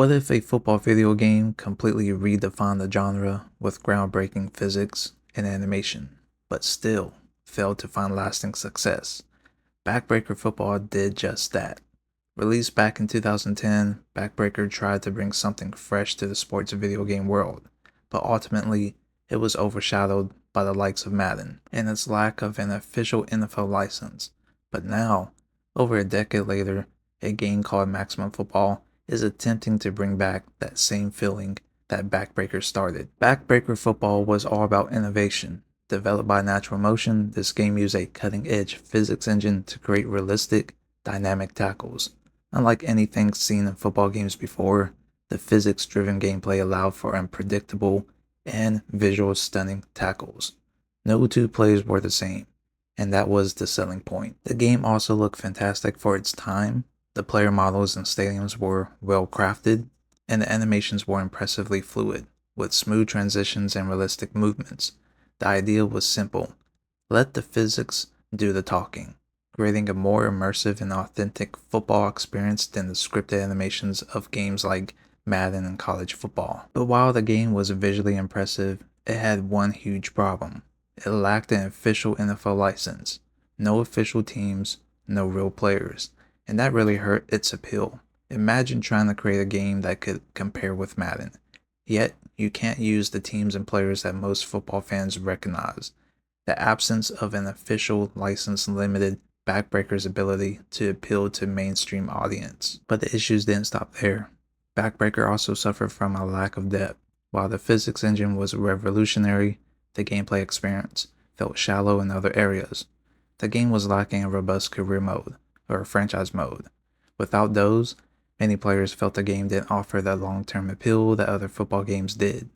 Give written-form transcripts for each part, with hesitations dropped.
What if a football video game completely redefined the genre with groundbreaking physics and animation, but still failed to find lasting success? Backbreaker Football did just that. Released back in 2010, Backbreaker tried to bring something fresh to the sports video game world, but ultimately it was overshadowed by the likes of Madden and its lack of an official NFL license. But now, over a decade later, a game called Maximum Football is attempting to bring back that same feeling that Backbreaker started. Backbreaker Football was all about innovation. Developed by Natural Motion, this game used a cutting-edge physics engine to create realistic, dynamic tackles. Unlike anything seen in football games before, the physics-driven gameplay allowed for unpredictable and visual stunning tackles. No two plays were the same, and that was the selling point. The game also looked fantastic for its time. The player models and stadiums were well crafted, and the animations were impressively fluid, with smooth transitions and realistic movements. The idea was simple: let the physics do the talking, creating a more immersive and authentic football experience than the scripted animations of games like Madden and college football. But while the game was visually impressive, it had one huge problem. It lacked an official NFL license, no official teams, no real players, and that really hurt its appeal. Imagine trying to create a game that could compare with Madden, yet you can't use the teams and players that most football fans recognize. The absence of an official license limited Backbreaker's ability to appeal to mainstream audience. But the issues didn't stop there. Backbreaker also suffered from a lack of depth. While the physics engine was revolutionary, the gameplay experience felt shallow in other areas. The game was lacking a robust career mode, or a franchise mode. Without those, many players felt the game didn't offer the long-term appeal that other football games did.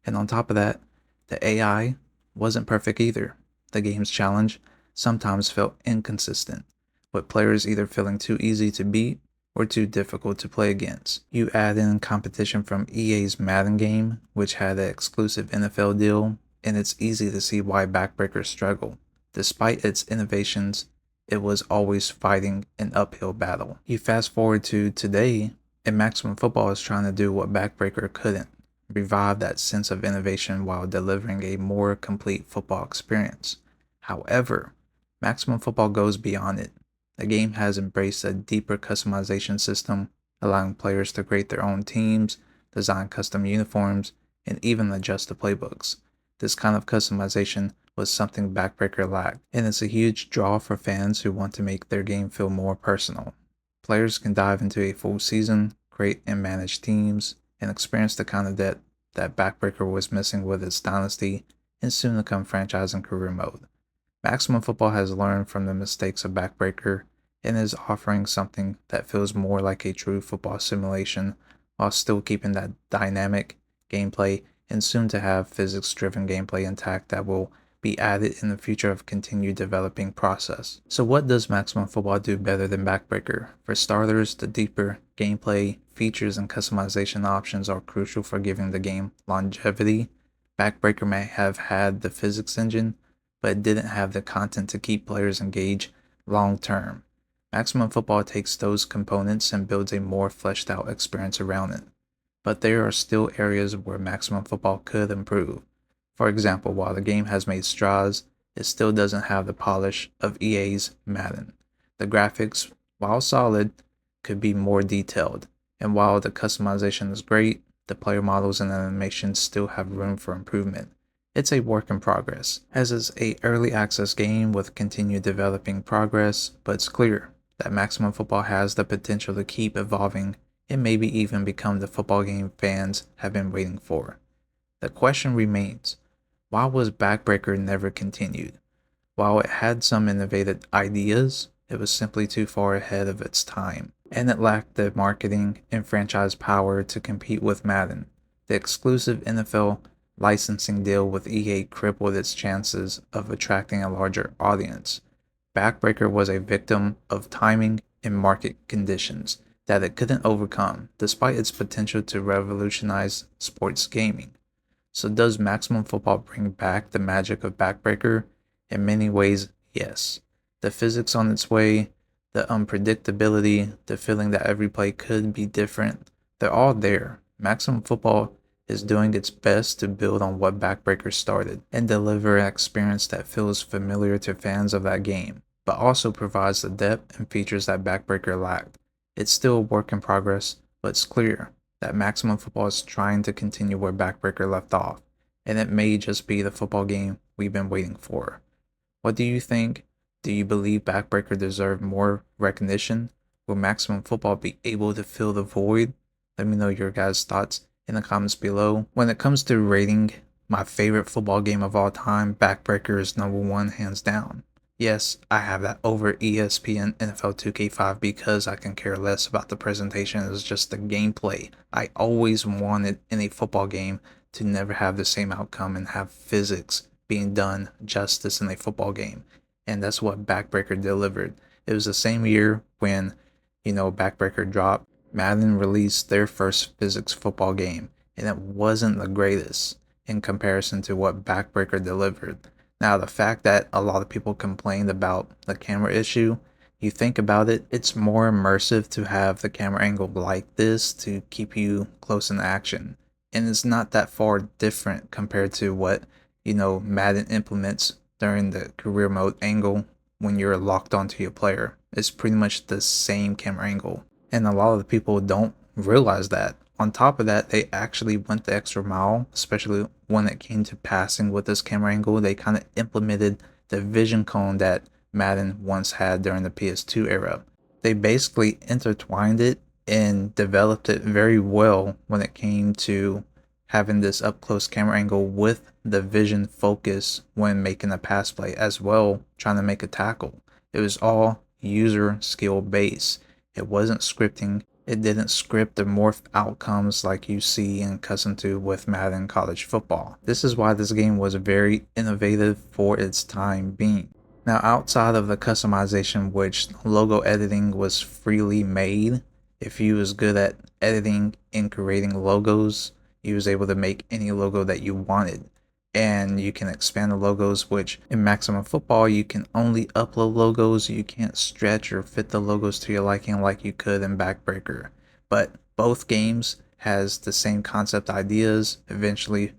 And on top of that, the AI wasn't perfect either. The game's challenge sometimes felt inconsistent, with players either feeling too easy to beat or too difficult to play against. You add in competition from EA's Madden game, which had an exclusive NFL deal, and it's easy to see why Backbreaker struggled. Despite its innovations, it was always fighting an uphill battle. You fast forward to today, and Maximum Football is trying to do what Backbreaker couldn't: revive that sense of innovation while delivering a more complete football experience. However, Maximum Football goes beyond it. The game has embraced a deeper customization system, allowing players to create their own teams, design custom uniforms, and even adjust the playbooks. This kind of customization was something Backbreaker lacked, and it's a huge draw for fans who want to make their game feel more personal. Players can dive into a full season, create and manage teams, and experience the kind of depth that Backbreaker was missing with its Dynasty and soon to come franchise and career mode. Maximum Football has learned from the mistakes of Backbreaker and is offering something that feels more like a true football simulation while still keeping that dynamic gameplay and soon to have physics-driven gameplay intact that will be added in the future of continued developing process. So what does Maximum Football do better than Backbreaker? For starters, the deeper gameplay, features, and customization options are crucial for giving the game longevity. Backbreaker may have had the physics engine, but it didn't have the content to keep players engaged long term. Maximum Football takes those components and builds a more fleshed out experience around it. But there are still areas where Maximum Football could improve. For example, while the game has made strides, it still doesn't have the polish of EA's Madden. The graphics, while solid, could be more detailed, and while the customization is great, the player models and animations still have room for improvement. It's a work in progress, as is a early access game with continued developing progress, but it's clear that Maximum Football has the potential to keep evolving and maybe even become the football game fans have been waiting for. The question remains: why was Backbreaker never continued? While it had some innovative ideas, it was simply too far ahead of its time, and it lacked the marketing and franchise power to compete with Madden. The exclusive NFL licensing deal with EA crippled its chances of attracting a larger audience. Backbreaker was a victim of timing and market conditions that it couldn't overcome, despite its potential to revolutionize sports gaming. So does Maximum Football bring back the magic of Backbreaker? In many ways, yes. The physics on its way, the unpredictability, the feeling that every play could be different, They're all there. Maximum Football is doing its best to build on what Backbreaker started and deliver an experience that feels familiar to fans of that game, but also provides the depth and features that Backbreaker lacked. It's still a work in progress, but it's clear that Maximum Football is trying to continue where Backbreaker left off, and it may just be the football game we've been waiting for. What do you think? Do you believe Backbreaker deserved more recognition? Will Maximum Football be able to fill the void? Let me know your guys' thoughts in the comments below. When it comes to rating my favorite football game of all time, Backbreaker is number one hands down. Yes, I have that over ESPN NFL 2K5 because I can care less about the presentation. It's just the gameplay. I always wanted in a football game to never have the same outcome and have physics being done justice in a football game. And that's what Backbreaker delivered. It was the same year when, Backbreaker dropped. Madden released their first physics football game, and it wasn't the greatest in comparison to what Backbreaker delivered. Now, the fact that a lot of people complained about the camera issue, you think about it, it's more immersive to have the camera angle like this to keep you close in action. And it's not that far different compared to what, Madden implements during the career mode angle when you're locked onto your player. It's pretty much the same camera angle. And a lot of the people don't realize that. On top of that, they actually went the extra mile, especially when it came to passing with this camera angle. They kind of implemented the vision cone that Madden once had during the PS2 era. They basically intertwined it and developed it very well when it came to having this up close camera angle with the vision focus when making a pass play, as well trying to make a tackle. It was all user skill based. It wasn't scripting. It didn't script the morph outcomes like you see and accustomed to with Madden College Football. This is why this game was very innovative for its time being. Now, outside of the customization, which logo editing was freely made, if you was good at editing and creating logos, you was able to make any logo that you wanted. And you can expand the logos, which in Maximum Football, you can only upload logos. You can't stretch or fit the logos to your liking like you could in Backbreaker. But both games has the same concept ideas. Eventually,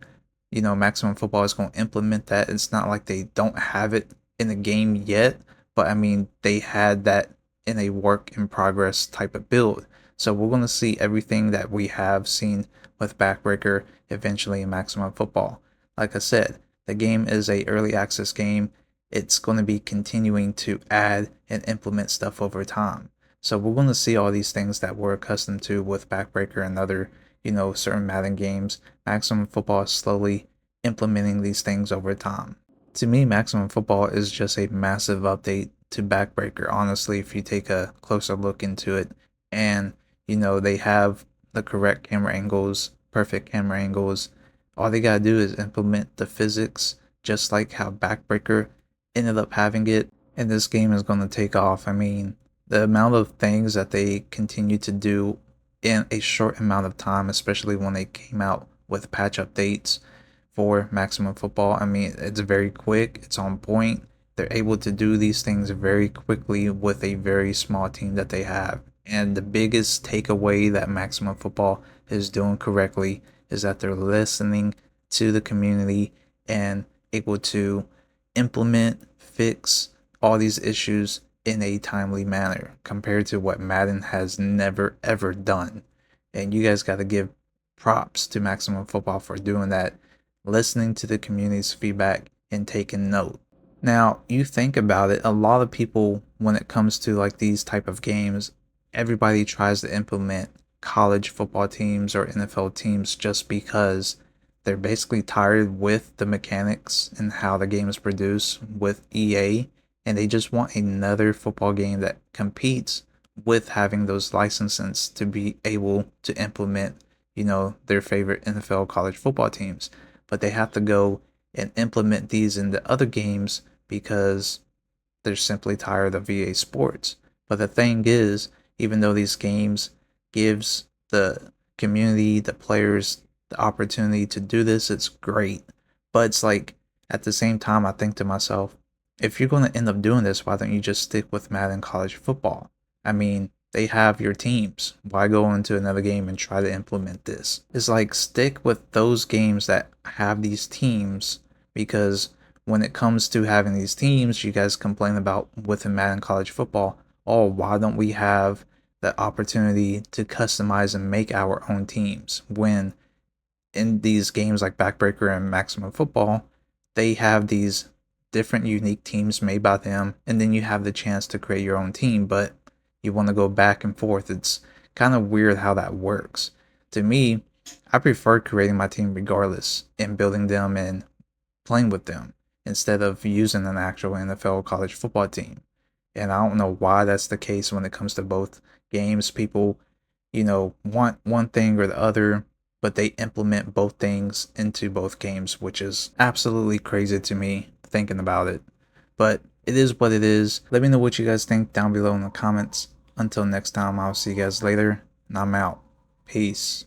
Maximum Football is going to implement that. It's not like they don't have it in the game yet, but I mean, they had that in a work in progress type of build. So we're going to see everything that we have seen with Backbreaker eventually in Maximum Football. Like I said, the game is a early access game. It's going to be continuing to add and implement stuff over time. So we're going to see all these things that we're accustomed to with Backbreaker and other, certain Madden games. Maximum Football is slowly implementing these things over time. To me, Maximum Football is just a massive update to Backbreaker, honestly, if you take a closer look into it. And, they have the correct camera angles, perfect camera angles. All they gotta do is implement the physics, just like how Backbreaker ended up having it, and this game is gonna take off. I mean, the amount of things that they continue to do in a short amount of time, especially when they came out with patch updates for Maximum Football. I mean, it's very quick, it's on point. They're able to do these things very quickly with a very small team that they have. And the biggest takeaway that Maximum Football is doing correctly is that they're listening to the community and able to implement, fix all these issues in a timely manner compared to what Madden has never ever done. And you guys got to give props to Maximum Football for doing that, listening to the community's feedback and taking note. Now, you think about it, a lot of people, when it comes to like these type of games, everybody tries to implement college football teams or NFL teams just because they're basically tired with the mechanics and how the game is produced with EA, and they just want another football game that competes with having those licenses to be able to implement, their favorite NFL college football teams. But they have to go and implement these in the other games because they're simply tired of EA Sports. But the thing is, even though these games gives the community, the players, the opportunity to do this, it's great. But it's like, at the same time, I think to myself, if you're going to end up doing this, why don't you just stick with Madden College Football? I mean, They have your teams. Why go into another game and try to implement this? It's like, stick with those games that have these teams, because when it comes to having these teams, you guys complain about within Madden College Football, oh, why don't we have the opportunity to customize and make our own teams? When in these games like Backbreaker and Maximum Football, they have these different unique teams made by them, and then you have the chance to create your own team, but you want to go back and forth. It's kind of weird how that works. To me, I prefer creating my team regardless and building them and playing with them instead of using an actual NFL college football team. And I don't know why that's the case when it comes to both games. People, want one thing or the other, but they implement both things into both games, which is absolutely crazy to me thinking about it. But it is what it is. Let me know what you guys think down below in the comments. Until next time, I'll see you guys later, and I'm out. Peace.